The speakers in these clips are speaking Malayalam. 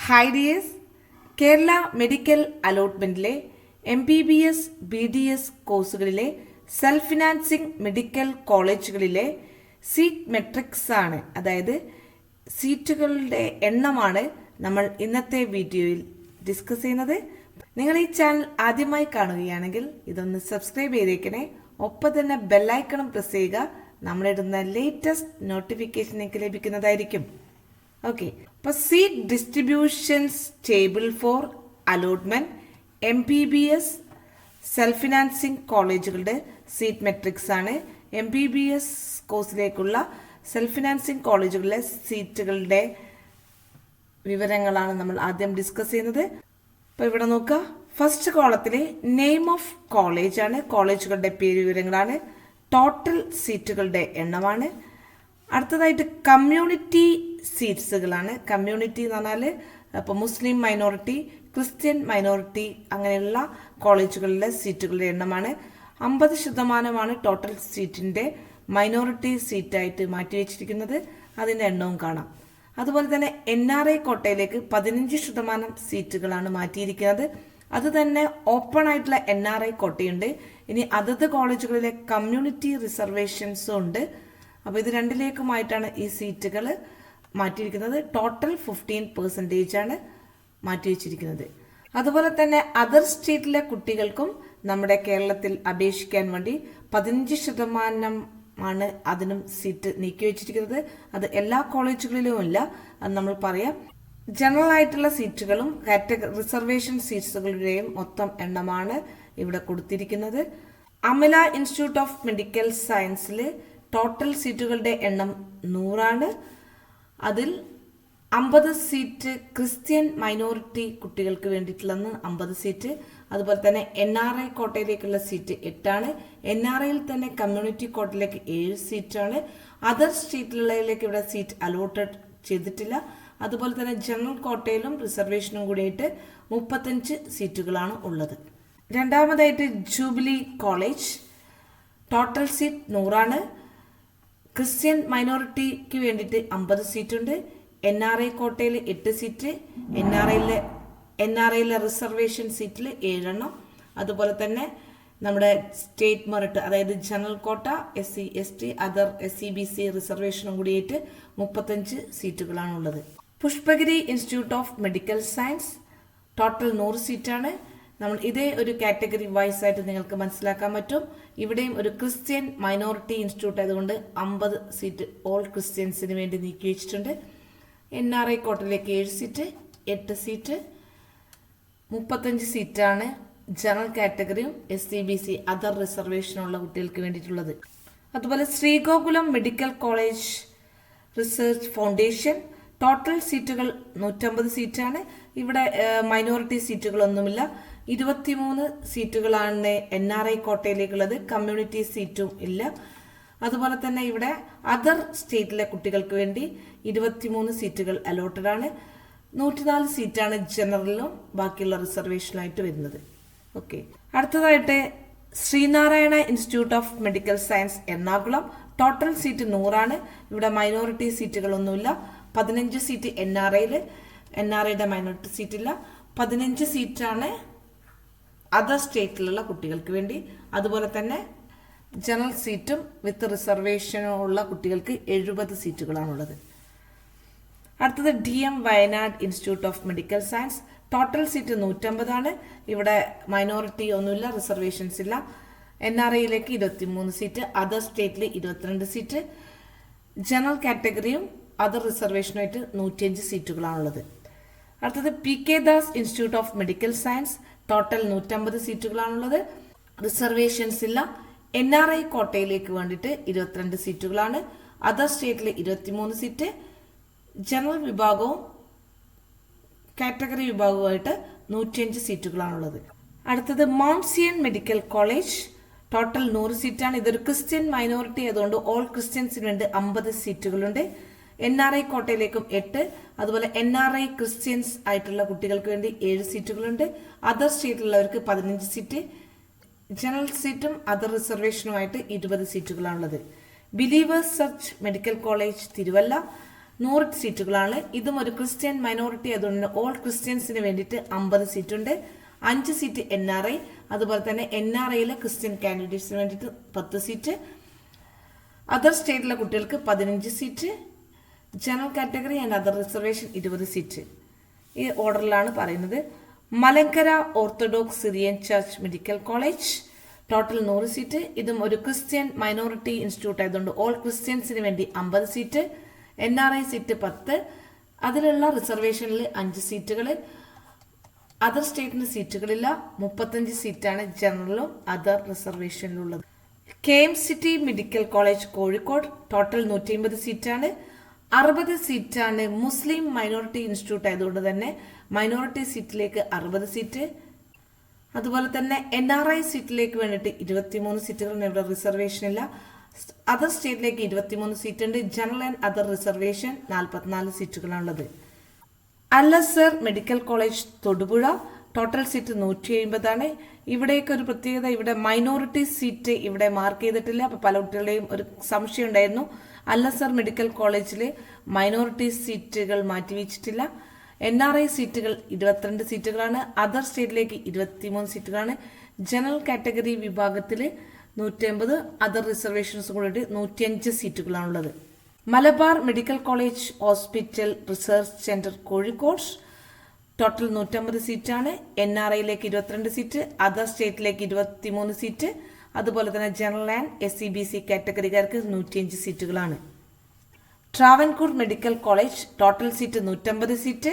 ഹായ് ഡിയേഴ്സ്, കേരള മെഡിക്കൽ അലോട്ട്മെന്റിലെ MBBS BDS കോഴ്സുകളിലെ സെൽഫ് ഫിനാൻസിംഗ് മെഡിക്കൽ കോളേജുകളിലെ സീറ്റ് മെട്രിക്സ് ആണ്, അതായത് സീറ്റുകളുടെ എണ്ണമാണ് നമ്മൾ ഇന്നത്തെ വീഡിയോയിൽ ഡിസ്കസ് ചെയ്യുന്നത്. നിങ്ങൾ ഈ ചാനൽ ആദ്യമായി കാണുകയാണെങ്കിൽ ഇതൊന്ന് സബ്സ്ക്രൈബ് ചെയ്തേക്കണേ. ഒപ്പം തന്നെ ബെല്ലൈക്കണും പ്രസ് ചെയ്യുക. നമ്മളിടുന്ന ലേറ്റസ്റ്റ് നോട്ടിഫിക്കേഷൻ നിങ്ങൾക്ക് ലഭിക്കുന്നതായിരിക്കും. ഓക്കെ, അപ്പോൾ seat distributions table for allotment MBBS self financing കോളേജുകളുടെ സീറ്റ് മെട്രിക്സ് ആണ്. MBBS കോഴ്സിലേക്കുള്ള സെൽഫ് ഫിനാൻസിംഗ് കോളേജുകളിലെ സീറ്റുകളുടെ വിവരങ്ങളാണ് നമ്മൾ ആദ്യം ഡിസ്കസ് ചെയ്യുന്നത്. അപ്പോൾ ഇവിടെ നോക്കുക, ഫസ്റ്റ് കോളത്തിലെ നെയിം ഓഫ് കോളേജ് ആണ്, കോളേജുകളുടെ പേര് വിവരങ്ങളാണ്. ടോട്ടൽ സീറ്റുകളുടെ എണ്ണമാണ്. അടുത്തതായിട്ട് കമ്മ്യൂണിറ്റി സീറ്റ്സുകളാണ്. കമ്മ്യൂണിറ്റി എന്ന് പറഞ്ഞാൽ ഇപ്പോൾ മുസ്ലിം മൈനോറിറ്റി, ക്രിസ്ത്യൻ മൈനോറിറ്റി അങ്ങനെയുള്ള കോളേജുകളിലെ സീറ്റുകളുടെ എണ്ണമാണ്. 50% ടോട്ടൽ സീറ്റിൻ്റെ മൈനോറിറ്റി സീറ്റായിട്ട് മാറ്റിവെച്ചിരിക്കുന്നത്. അതിൻ്റെ എണ്ണവും കാണാം. അതുപോലെ തന്നെ NRI കോട്ടയിലേക്ക് 15% സീറ്റുകളാണ് മാറ്റിയിരിക്കുന്നത്. അത് തന്നെ ഓപ്പൺ ആയിട്ടുള്ള NRI കോട്ടയുണ്ട്. ഇനി അതത് കോളേജുകളിലെ കമ്മ്യൂണിറ്റി റിസർവേഷൻസും ഉണ്ട്. അപ്പോൾ ഇത് രണ്ടിലേക്കുമായിട്ടാണ് ഈ സീറ്റുകൾ മാറ്റിയിരിക്കുന്നത്. ടോട്ടൽ 15% ആണ് മാറ്റിവെച്ചിരിക്കുന്നത്. അതുപോലെ തന്നെ അതർ സ്റ്റേറ്റിലെ കുട്ടികൾക്കും നമ്മുടെ കേരളത്തിൽ അപേക്ഷിക്കാൻ വേണ്ടി 15% ആണ് അതിനും സീറ്റ് നീക്കിവെച്ചിരിക്കുന്നത്. അത് എല്ലാ കോളേജുകളിലും ഇല്ല, അത് നമ്മൾ പറയാം. ജനറൽ ആയിട്ടുള്ള സീറ്റുകളും റിസർവേഷൻ സീറ്റ്സുകളുടെയും മൊത്തം എണ്ണമാണ് ഇവിടെ കൊടുത്തിരിക്കുന്നത്. അമല ഇൻസ്റ്റിറ്റ്യൂട്ട് ഓഫ് മെഡിക്കൽ സയൻസിൽ ടോട്ടൽ സീറ്റുകളുടെ എണ്ണം 100 ആണ്. അതിൽ 50 സീറ്റ് ക്രിസ്ത്യൻ മൈനോറിറ്റി കുട്ടികൾക്ക് വേണ്ടിയിട്ടുള്ള 50 സീറ്റ്. അതുപോലെ തന്നെ NRI കോട്ടയിലേക്കുള്ള സീറ്റ് 8 ആണ്. NRIയിൽ തന്നെ കമ്മ്യൂണിറ്റി കോട്ടയിലേക്ക് 7 സീറ്റാണ്. അതർ സ്റ്റേറ്റിലേക്ക് ഇവിടെ സീറ്റ് അലോട്ടഡ് ചെയ്തിട്ടില്ല. അതുപോലെ തന്നെ ജനറൽ കോട്ടയിലും റിസർവേഷനും കൂടിയിട്ട് 35 സീറ്റുകളാണ് ഉള്ളത്. രണ്ടാമതായിട്ട് ജൂബിലി കോളേജ്, ടോട്ടൽ സീറ്റ് 100 ആണ്. ക്രിസ്ത്യൻ മൈനോറിറ്റിക്ക് വേണ്ടിയിട്ട് 50 സീറ്റുണ്ട്. NRI കോട്ടയിൽ 8 സീറ്റ്, NRIയിലെ റിസർവേഷൻ സീറ്റിൽ 7 എണ്ണം. അതുപോലെ തന്നെ നമ്മുടെ സ്റ്റേറ്റ് മെറിറ്റ്, അതായത് ജനറൽ കോട്ട, SC ST അതർ SCBC റിസർവേഷനും കൂടിയിട്ട് 35 സീറ്റുകളാണ് ഉള്ളത്. Pushpagiri institute of medical science total 100 സീറ്റാണ്. നമ്മൾ ഇതേ ഒരു കാറ്റഗറി വൈസ് ആയിട്ട് നിങ്ങൾക്ക് മനസ്സിലാക്കാൻ പറ്റും. ഇവിടെയും ഒരു ക്രിസ്ത്യൻ മൈനോറിറ്റി ഇൻസ്റ്റിറ്റ്യൂട്ട് ആയതുകൊണ്ട് 50 സീറ്റ് ഓൾ ക്രിസ്ത്യൻസിന് വേണ്ടി നീക്കി വെച്ചിട്ടുണ്ട്. NRI കോട്ടയിലേക്ക് 7 സീറ്റ്, 8 സീറ്റ്, 35 സീറ്റാണ് ജനറൽ കാറ്റഗറിയും SCBC അതർ റിസർവേഷനുള്ള കുട്ടികൾക്ക് വേണ്ടിയിട്ടുള്ളത്. അതുപോലെ Sree Gokulam medical college research foundation total സീറ്റുകൾ 150 സീറ്റാണ്. ഇവിടെ മൈനോറിറ്റി സീറ്റുകളൊന്നുമില്ല. 23 സീറ്റുകളാണ് NRI കോട്ടയിലേക്കുള്ളത്. കമ്മ്യൂണിറ്റി സീറ്റും ഇല്ല. അതുപോലെ തന്നെ ഇവിടെ അതർ സ്റ്റേറ്റിലെ കുട്ടികൾക്ക് വേണ്ടി 23 സീറ്റുകൾ അലോട്ടഡ് ആണ്. 104 സീറ്റാണ് ജനറലിലും ബാക്കിയുള്ള റിസർവേഷനായിട്ട് വരുന്നത്. ഓക്കെ, അടുത്തതായിട്ട് Sree Narayana institute of medical science Ernakulam total seat 100 ആണ്. ഇവിടെ മൈനോറിറ്റി സീറ്റുകളൊന്നുമില്ല. 15 സീറ്റ് NRIയുടെ മൈനോറിറ്റി സീറ്റില്ല. 15 സീറ്റാണ് അതർ സ്റ്റേറ്റിലുള്ള കുട്ടികൾക്ക് വേണ്ടി. അതുപോലെ തന്നെ ജനറൽ സീറ്റും വിത്ത് റിസർവേഷനുള്ള കുട്ടികൾക്ക് 70 സീറ്റുകളാണുള്ളത്. അടുത്തത് DM Wayanad institute of medical science total seat 150 ആണ്. ഇവിടെ മൈനോറിറ്റി ഒന്നുമില്ല, റിസർവേഷൻസ് ഇല്ല. NRIയിലേക്ക് 23 സീറ്റ്, അതർ സ്റ്റേറ്റിൽ 22 സീറ്റ്, ജനറൽ കാറ്റഗറിയും അതർ റിസർവേഷനുമായിട്ട് 105 സീറ്റുകളാണുള്ളത്. അടുത്തത് PK Das institute of medical science total 150 സീറ്റുകളാണുള്ളത്. റിസർവേഷൻസ് ഇല്ല. NRI കോട്ടയിലേക്ക് വേണ്ടിയിട്ട് 22 സീറ്റുകളാണ്. അതർ സ്റ്റേറ്റിൽ 23 സീറ്റ്, ജനറൽ വിഭാഗവും കാറ്റഗറി വിഭാഗവുമായിട്ട് 105 സീറ്റുകളാണുള്ളത്. അടുത്തത് Mount Zion medical college total 100 സീറ്റാണ്. ഇതൊരു ക്രിസ്ത്യൻ മൈനോറിറ്റി ആയതുകൊണ്ട് ഓൾ ക്രിസ്ത്യൻസിന് വേണ്ടി 50 സീറ്റുകളുണ്ട്. NRI കോട്ടയിലേക്കും 8, അതുപോലെ NRI ക്രിസ്ത്യൻസ് ആയിട്ടുള്ള കുട്ടികൾക്ക് വേണ്ടി 7 സീറ്റുകളുണ്ട്. അതർ സ്റ്റേറ്റിലുള്ളവർക്ക് 15 സീറ്റ്, ജനറൽ സീറ്റും അതർ റിസർവേഷനുമായിട്ട് 20 സീറ്റുകളാണുള്ളത്. Believers Church medical college Thiruvalla 100 സീറ്റുകളാണ്. ഇതും ഒരു ക്രിസ്ത്യൻ മൈനോറിറ്റി ആയതുകൊണ്ട് ഓൾ ക്രിസ്ത്യൻസിന് വേണ്ടിയിട്ട് 50 സീറ്റുണ്ട്. 5 സീറ്റ് NRI, അതുപോലെ തന്നെ NRIയിലെ ക്രിസ്ത്യൻ കാൻഡിഡേറ്റ്സിന് വേണ്ടിയിട്ട് 10 സീറ്റ്, അതർ സ്റ്റേറ്റിലെ കുട്ടികൾക്ക് 15 seat, general category and other reservation 20 seat. ഈ ഓർഡറിലാണ് പറയുന്നത്. Malankara orthodox Syrian church medical college total 100 seat. ഇതും ഒരു ക്രിസ്ത്യൻ മൈനോറിറ്റി ഇൻസ്റ്റിറ്റ്യൂട്ട് ആയതുകൊണ്ട് ഓൾ ക്രിസ്ത്യൻസിന് വേണ്ടി 50 സീറ്റ്, NRI സീറ്റ് 10, അതിലുള്ള റിസർവേഷനിൽ 5 സീറ്റുകൾ, അതർ സ്റ്റേറ്റിന് സീറ്റുകളില്ല. 35 സീറ്റാണ് ജനറലും അതർ റിസർവേഷനിലുള്ളത്. KMCT medical college Kozhikode total 150 സീറ്റാണ്. 60 സീറ്റാണ് മുസ്ലിം മൈനോറിറ്റി ഇൻസ്റ്റിറ്റ്യൂട്ട് ആയതുകൊണ്ട് തന്നെ മൈനോറിറ്റി സീറ്റിലേക്ക് 60 സീറ്റ്, അതുപോലെ തന്നെ NRI സീറ്റിലേക്ക് വേണ്ടിയിട്ട് 23 സീറ്റുകളാണ്. ഇവിടെ റിസർവേഷൻ ഇല്ല. അതർ സ്റ്റേറ്റിലേക്ക് 23 സീറ്റ് ഉണ്ട്. ജനറൽ ആൻഡ് അതർ റിസർവേഷൻ 44 സീറ്റുകളാണുള്ളത്. Al Azhar medical college Thodupuzha total seat 170 ആണ്. ഇവിടേക്ക് ഒരു പ്രത്യേകത, ഇവിടെ മൈനോറിറ്റി സീറ്റ് ഇവിടെ മാർക്ക് ചെയ്തിട്ടില്ല. അപ്പോൾ പല കുട്ടികളുടെയും ഒരു സംശയം ഉണ്ടായിരുന്നു. അൽ-അസ്ഹർ മെഡിക്കൽ കോളേജിൽ മൈനോറിറ്റി സീറ്റുകൾ മാറ്റിവെച്ചിട്ടില്ല. NRI സീറ്റുകൾ 22 സീറ്റുകളാണ്. അതർ സ്റ്റേറ്റിലേക്ക് 23 സീറ്റുകളാണ്. ജനറൽ കാറ്റഗറി വിഭാഗത്തിൽ 150, അതർ റിസർവേഷൻസ് കൂടി 105 സീറ്റുകളാണുള്ളത്. Malabar medical college hospital research centre Kozhikode total 150 സീറ്റാണ്. NRIയിലേക്ക് 22 സീറ്റ്, അതർ സ്റ്റേറ്റിലേക്ക് 23 സീറ്റ്, അതുപോലെ തന്നെ ജനറൽ ആൻഡ് SCBC കാറ്റഗറിക്കാർക്ക് 105 സീറ്റുകളാണ്. Travancore medical college total seat 150 seat,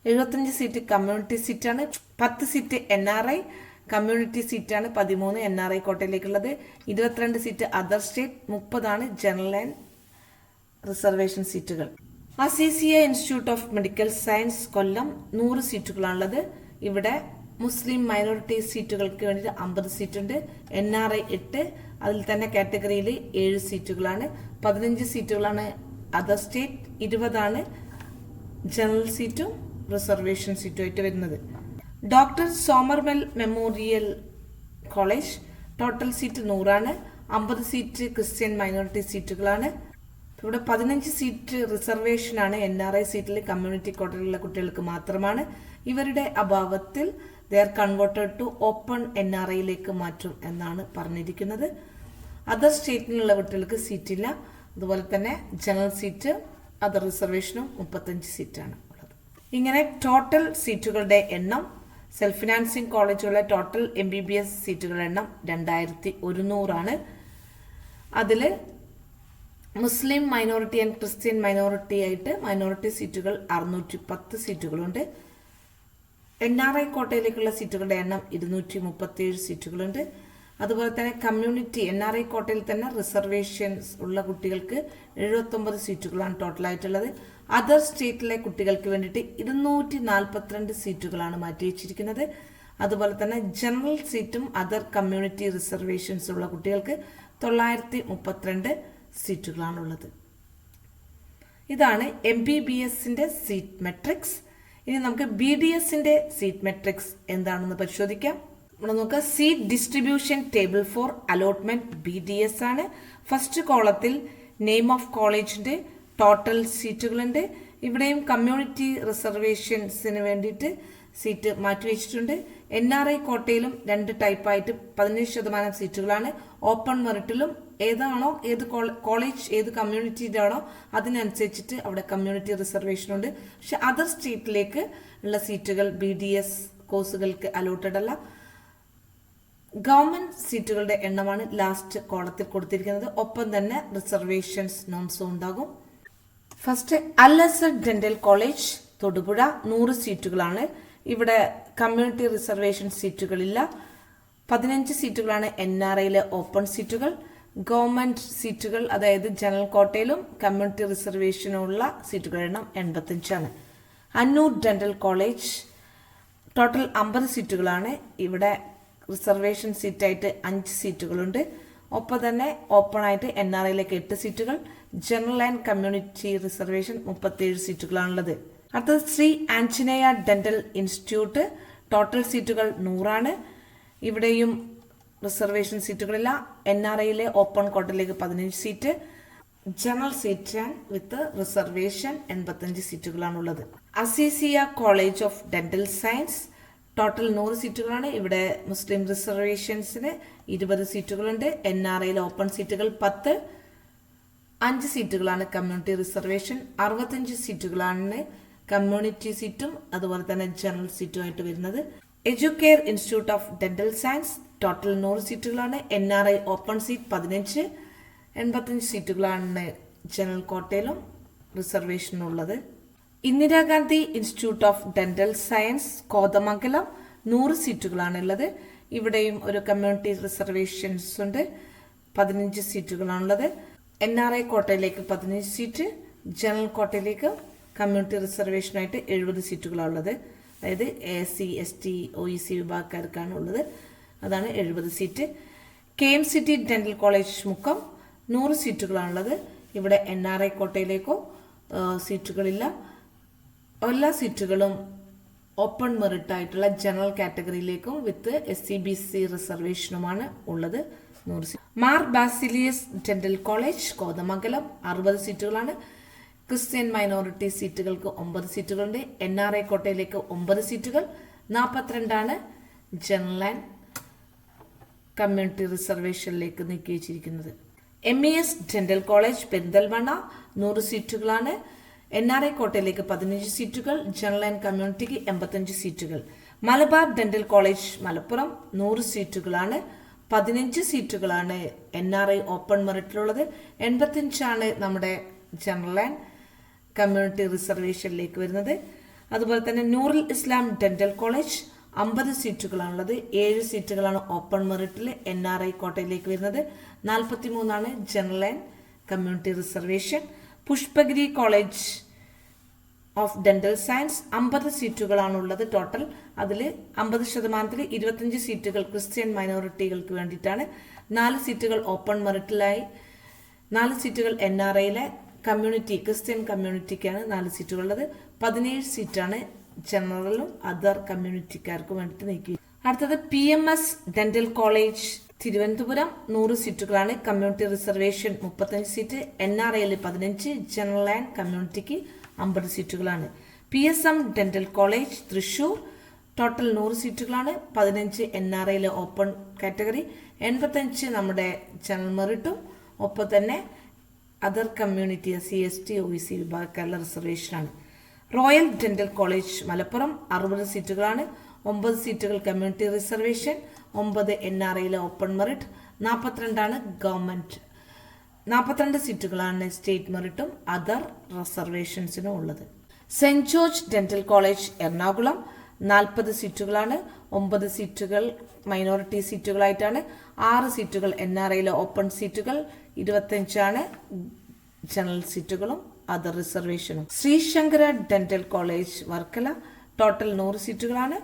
75 seat community സീറ്റാണ്, 10 സീറ്റ് NRI കമ്മ്യൂണിറ്റി സീറ്റാണ്, 13 NRI കോട്ടയിലേക്കുള്ളത്, 22 seat other state, 30 general and reservation സീറ്റുകൾ. Azeezia institute of medical science Kollam 100 സീറ്റുകളാണുള്ളത്. ഇവിടെ മുസ്ലിം മൈനോറിറ്റി സീറ്റുകൾക്ക് വേണ്ടിയിട്ട് 50 സീറ്റുണ്ട്. NRI 8, അതിൽ തന്നെ കാറ്റഗറിയിൽ 7 സീറ്റുകളാണ്. 15 സീറ്റുകളാണ് അതർ സ്റ്റേറ്റ്, 20 ജനറൽ സീറ്റും റിസർവേഷൻ സീറ്റും ആയിട്ട് വരുന്നത്. Doctor Somervell memorial college total seat 100 50 seat Christian minority സീറ്റുകളാണ്. ഇവിടെ 15 സീറ്റ് റിസർവേഷനാണ്. NRI സീറ്റിൽ കമ്മ്യൂണിറ്റി കോട്ടയിലുള്ള കുട്ടികൾക്ക് മാത്രമാണ്. ഇവരുടെ അഭാവത്തിൽ they are converted to open NRIയിലേക്ക് മാറ്റും എന്നാണ് പറഞ്ഞിരിക്കുന്നത്. അതർ സ്റ്റേറ്റിലുള്ള കുട്ടികൾക്ക് സീറ്റില്ല. അതുപോലെ തന്നെ ജനറൽ സീറ്റ് അതർ റിസർവേഷനും 35 സീറ്റാണ് ഉള്ളത്. ഇങ്ങനെ ടോട്ടൽ സീറ്റുകളുടെ എണ്ണം, സെൽഫ് ഫിനാൻസിങ് കോളേജുകളിലെ ടോട്ടൽ MBBS സീറ്റുകളുടെ എണ്ണം 2100 അതിൽ മുസ്ലിം മൈനോറിറ്റി ആൻഡ് ക്രിസ്ത്യൻ മൈനോറിറ്റി ആയിട്ട് മൈനോറിറ്റി സീറ്റുകൾ 610 സീറ്റുകളുണ്ട്. NRI കോട്ടയിലേക്കുള്ള സീറ്റുകളുടെ എണ്ണം 237 സീറ്റുകളുണ്ട്. അതുപോലെ തന്നെ കമ്മ്യൂണിറ്റി NRI കോട്ടയിൽ തന്നെ റിസർവേഷൻസ് ഉള്ള കുട്ടികൾക്ക് 79 സീറ്റുകളാണ് ടോട്ടലായിട്ടുള്ളത്. അതർ സ്റ്റേറ്റിലെ കുട്ടികൾക്ക് വേണ്ടിയിട്ട് 242 സീറ്റുകളാണ് മാറ്റി വെച്ചിരിക്കുന്നത്. അതുപോലെ തന്നെ ജനറൽ സീറ്റും അതർ കമ്മ്യൂണിറ്റി റിസർവേഷൻസ് ഉള്ള കുട്ടികൾക്ക് 932 സീറ്റുകളാണുള്ളത്. ഇതാണ് MBBSന്റെ സീറ്റ് മെട്രിക്സ്. ഇനി നമുക്ക് BDSന്റെ സീറ്റ് മെട്രിക്സ് എന്താണെന്ന് പരിശോധിക്കാം. നമ്മൾ നോക്കുക, seat distribution table for allotment BDS ആണ്. ഫസ്റ്റ് കോളത്തിൽ നെയിം ഓഫ് കോളേജിന്റെ ടോട്ടൽ സീറ്റുകളുണ്ട്. ഇവിടെയും കമ്മ്യൂണിറ്റി റിസർവേഷൻസിന് വേണ്ടിയിട്ട് സീറ്റ് മാറ്റിവെച്ചിട്ടുണ്ട്. NRI കോട്ടയിലും 2 ടൈപ്പായിട്ട് 15% സീറ്റുകളാണ്. ഓപ്പൺ മെറിറ്റിലും ഏതാണോ ഏത് കോളേജ് ഏത് കമ്മ്യൂണിറ്റിയുടെ ആണോ അതിനനുസരിച്ചിട്ട് അവിടെ കമ്മ്യൂണിറ്റി റിസർവേഷൻ ഉണ്ട്. പക്ഷെ അതർ സ്റ്റേറ്റിലേക്ക് ഉള്ള സീറ്റുകൾ BDS കോഴ്സുകൾക്ക് അലോട്ടഡ് അല്ല. ഗവൺമെന്റ് സീറ്റുകളുടെ എണ്ണമാണ് ലാസ്റ്റ് കോളത്തിൽ കൊടുത്തിരിക്കുന്നത്. ഒപ്പം തന്നെ റിസർവേഷൻസ് നോംസും ഉണ്ടാകും. ഫസ്റ്റ് അൽ-അസ്ഹർ ഡെന്റൽ കോളേജ് തൊടുപുഴ 100 സീറ്റുകളാണ്. ഇവിടെ കമ്മ്യൂണിറ്റി റിസർവേഷൻ സീറ്റുകളില്ല. 15 സീറ്റുകളാണ് NRIയിലെ ഓപ്പൺ സീറ്റുകൾ. ഗവൺമെന്റ് സീറ്റുകൾ അതായത് ജനറൽ കോട്ടയിലും കമ്മ്യൂണിറ്റി റിസർവേഷനുള്ള സീറ്റുകളുടെ എണ്ണം 85. അന്നൂർ ഡെന്റൽ കോളേജ് ടോട്ടൽ 50 സീറ്റുകളാണ്. ഇവിടെ റിസർവേഷൻ സീറ്റായിട്ട് 5 സീറ്റുകളുണ്ട്. ഒപ്പം തന്നെ ഓപ്പൺ ആയിട്ട് NRIയിലേക്ക് 8 സീറ്റുകൾ, ജനറൽ ആൻഡ് കമ്മ്യൂണിറ്റി റിസർവേഷൻ 37 സീറ്റുകളാണുള്ളത്. അടുത്തത് Sree Anjaneya dental institute total സീറ്റുകൾ 100. ഇവിടെയും റിസർവേഷൻ സീറ്റുകളില്ല. NRIയിലെ ഓപ്പൺ കോട്ടയിലേക്ക് 15 seat, general seat with reservation 85 സീറ്റുകളാണുള്ളത്. Azeezia college of dental science total 100 സീറ്റുകളാണ്. ഇവിടെ മുസ്ലിം റിസർവേഷൻസിന് 20 സീറ്റുകളുണ്ട്. NRIയിൽ ഓപ്പൺ സീറ്റുകൾ 10, 5 സീറ്റുകളാണ് കമ്മ്യൂണിറ്റി റിസർവേഷൻ, 65 സീറ്റുകളാണ് കമ്മ്യൂണിറ്റി സീറ്റും അതുപോലെ തന്നെ ജനറൽ സീറ്റുമായിട്ട് വരുന്നത്. Educare institute of dental science total 100 സീറ്റുകളാണ്. NRI ഓപ്പൺ സീറ്റ് 15, 85 സീറ്റുകളാണ് ജനറൽ കോട്ടയിലും റിസർവേഷനുള്ളത്. Indira Gandhi institute of dental science Kothamangalam 100 സീറ്റുകളാണ് ഉള്ളത്. ഇവിടെയും ഒരു കമ്മ്യൂണിറ്റി റിസർവേഷൻസ് ഉണ്ട്, 15 സീറ്റുകളാണുള്ളത്. NRI കോട്ടയിലേക്ക് 15 സീറ്റ്, ജനറൽ കോട്ടയിലേക്ക് കമ്മ്യൂണിറ്റി റിസർവേഷനായിട്ട് 70 സീറ്റുകളാണുള്ളത്. അതായത് SC, ST, OEC വിഭാഗക്കാർക്കാണ് ഉള്ളത്. അതാണ് 70 സീറ്റ്. KMCT ഡെന്റൽ കോളേജ് മുക്കം 100 സീറ്റുകളാണുള്ളത്. ഇവിടെ NRI കോട്ടയിലേക്കോ സീറ്റുകളില്ല. എല്ലാ സീറ്റുകളും ഓപ്പൺ മെറിറ്റ് ആയിട്ടുള്ള ജനറൽ കാറ്റഗറിയിലേക്കും വിത്ത് SCBC റിസർവേഷനുമാണ് ഉള്ളത്. 100 സീറ്റ്. മാർ ബാസിലിയസ് ഡെന്റൽ കോളേജ് കോതമംഗലം 60 സീറ്റുകളാണ്. ക്രിസ്ത്യൻ മൈനോറിറ്റി സീറ്റുകൾക്ക് 9 സീറ്റുകളുണ്ട്. NRI കോട്ടയിലേക്ക് 9 സീറ്റുകൾ, 42 ജനറൽ ആൻഡ് കമ്മ്യൂണിറ്റി റിസർവേഷനിലേക്ക് നീക്കി വെച്ചിരിക്കുന്നത്. MES ഡെന്റൽ കോളേജ് പെരിന്തൽമണ്ണ 100 സീറ്റുകളാണ്. NRI കോട്ടയിലേക്ക് 15 സീറ്റുകൾ, ജനറൽ ആൻഡ് കമ്മ്യൂണിറ്റിക്ക് 85 സീറ്റുകൾ. മലബാർ ഡെന്റൽ കോളേജ് മലപ്പുറം 100 സീറ്റുകളാണ്. 15 സീറ്റുകളാണ് NRI ഓപ്പൺ മെറിറ്റിലുള്ളത്. 85 നമ്മുടെ ജനറൽ ആൻഡ് കമ്മ്യൂണിറ്റി റിസർവേഷനിലേക്ക് വരുന്നത്. അതുപോലെ തന്നെ നൂറുൽ ഇസ്ലാം ഡെന്റൽ കോളേജ് 50 സീറ്റുകളാണുള്ളത്. 7 സീറ്റുകളാണ് ഓപ്പൺ മെറിറ്റിൽ NRI കോട്ടയിലേക്ക് വരുന്നത്. 43 general and community reservation. Pushpagiri college of dental science 50 സീറ്റുകളാണുള്ളത് ടോട്ടൽ. അതിൽ 50% 25 സീറ്റുകൾ ക്രിസ്ത്യൻ മൈനോറിറ്റികൾക്ക് വേണ്ടിയിട്ടാണ്. 4 സീറ്റുകൾ ഓപ്പൺ മെറിറ്റിലായി, 4 സീറ്റുകൾ NRIയിലെ കമ്മ്യൂണിറ്റി ക്രിസ്ത്യൻ കമ്മ്യൂണിറ്റിക്കാണ് 4 സീറ്റുകളുള്ളത്. 17 സീറ്റാണ് ജനറലും അതർ കമ്മ്യൂണിറ്റിക്കാർക്കും വേണ്ടിയിട്ട് നീക്കി. അടുത്തത് PMS ഡെന്റൽ കോളേജ് തിരുവനന്തപുരം 100 സീറ്റുകളാണ്. കമ്മ്യൂണിറ്റി റിസർവേഷൻ 35 സീറ്റ്, NRIയിൽ 15, ജനറൽ ആൻഡ് കമ്മ്യൂണിറ്റിക്ക് 50 സീറ്റുകളാണ്. PSM dental college Thrissur total 100 സീറ്റുകളാണ്. 15 NRIയിലെ ഓപ്പൺ കാറ്റഗറി, 85 നമ്മുടെ ജനറൽ മെറിറ്റും ഒപ്പം തന്നെ അതർ കമ്മ്യൂണിറ്റി CST OEC വിഭാഗക്കാരുടെ റിസർവേഷനാണ്. റോയൽ ഡെന്റൽ കോളേജ് മലപ്പുറം 60 സീറ്റുകളാണ്. 9 സീറ്റുകൾ കമ്മ്യൂണിറ്റി റിസർവേഷൻ, 9 NRIയിലെ ഓപ്പൺ മെറിറ്റ്, 42 ഗവൺമെന്റ്, 42 സീറ്റുകളാണ് സ്റ്റേറ്റ് മെറിറ്റും അതർ റിസർവേഷൻസിനും ഉള്ളത്. Saint George dental college Ernakulam 40 സീറ്റുകളാണ്. 9 സീറ്റുകൾ മൈനോറിറ്റി സീറ്റുകളായിട്ടാണ്. 6 സീറ്റുകൾ NRIയിലെ ഓപ്പൺ സീറ്റുകൾ, 25 ജനറൽ സീറ്റുകളും അതർ റിസർവേഷനും. Sree Sankara dental college Varkala total 100 സീറ്റുകളാണ്.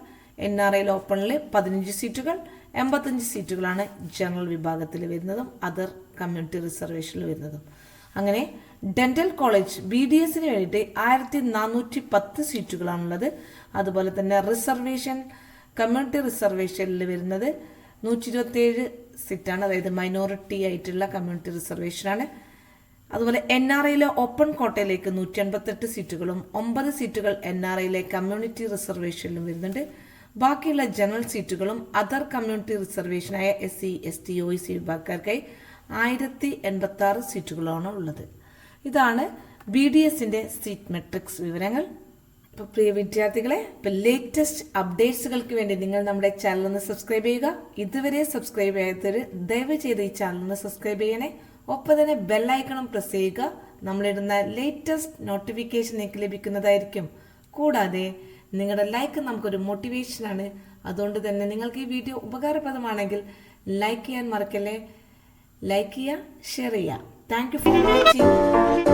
NRIയിലെ ഓപ്പണിൽ 15 സീറ്റുകൾ, 85 സീറ്റുകളാണ് ജനറൽ വിഭാഗത്തിൽ വരുന്നതും അതർ കമ്മ്യൂണിറ്റി റിസർവേഷനിൽ വരുന്നതും. അങ്ങനെ ഡെന്റൽ കോളേജ് BDSന് വേണ്ടിയിട്ട് 1410 സീറ്റുകളാണുള്ളത്. അതുപോലെ തന്നെ റിസർവേഷൻ കമ്മ്യൂണിറ്റി റിസർവേഷനിൽ വരുന്നത് 127 സീറ്റാണ്. അതായത് മൈനോറിറ്റി ആയിട്ടുള്ള കമ്മ്യൂണിറ്റി റിസർവേഷനാണ്. അതുപോലെ NRIയിലെ ഓപ്പൺ കോട്ടയിലേക്ക് 188 സീറ്റുകളും 9 സീറ്റുകൾ NRIയിലെ കമ്മ്യൂണിറ്റി റിസർവേഷനിലും വരുന്നുണ്ട്. ബാക്കിയുള്ള ജനറൽ സീറ്റുകളും അതർ കമ്മ്യൂണിറ്റി റിസർവേഷനായ SC ST OEC വിഭാഗക്കാർക്കായി 1086 സീറ്റുകളാണ് ഉള്ളത്. ഇതാണ് BDSന്റെ സീറ്റ് മെട്രിക്സ് വിവരങ്ങൾ. അപ്പോൾ പ്രിയ വിദ്യാർത്ഥികളെ, ഇപ്പോൾ ലേറ്റസ്റ്റ് അപ്ഡേറ്റ്സുകൾക്ക് വേണ്ടി നിങ്ങൾ നമ്മുടെ ചാനൽ ഒന്ന് സബ്സ്ക്രൈബ് ചെയ്യുക. ഇതുവരെ സബ്സ്ക്രൈബ് ചെയ്യാത്തവർ ദയവ് ചെയ്ത് ഈ ചാനൽ ഒന്ന് സബ്സ്ക്രൈബ് ചെയ്യണേ. ഒപ്പം തന്നെ ബെല്ലൈക്കണം പ്രസ് ചെയ്യുക. നമ്മളിടുന്ന ലേറ്റസ്റ്റ് നോട്ടിഫിക്കേഷൻ നിങ്ങൾക്ക് ലഭിക്കുന്നതായിരിക്കും. കൂടാതെ നിങ്ങളുടെ ലൈക്ക് നമുക്കൊരു മോട്ടിവേഷനാണ്. അതുകൊണ്ട് തന്നെ നിങ്ങൾക്ക് ഈ വീഡിയോ ഉപകാരപ്രദമാണെങ്കിൽ ലൈക്ക് ചെയ്യാൻ മറക്കല്ലേ. ലൈക്ക് ചെയ്യുക, ഷെയർ ചെയ്യുക. Thank you for watching.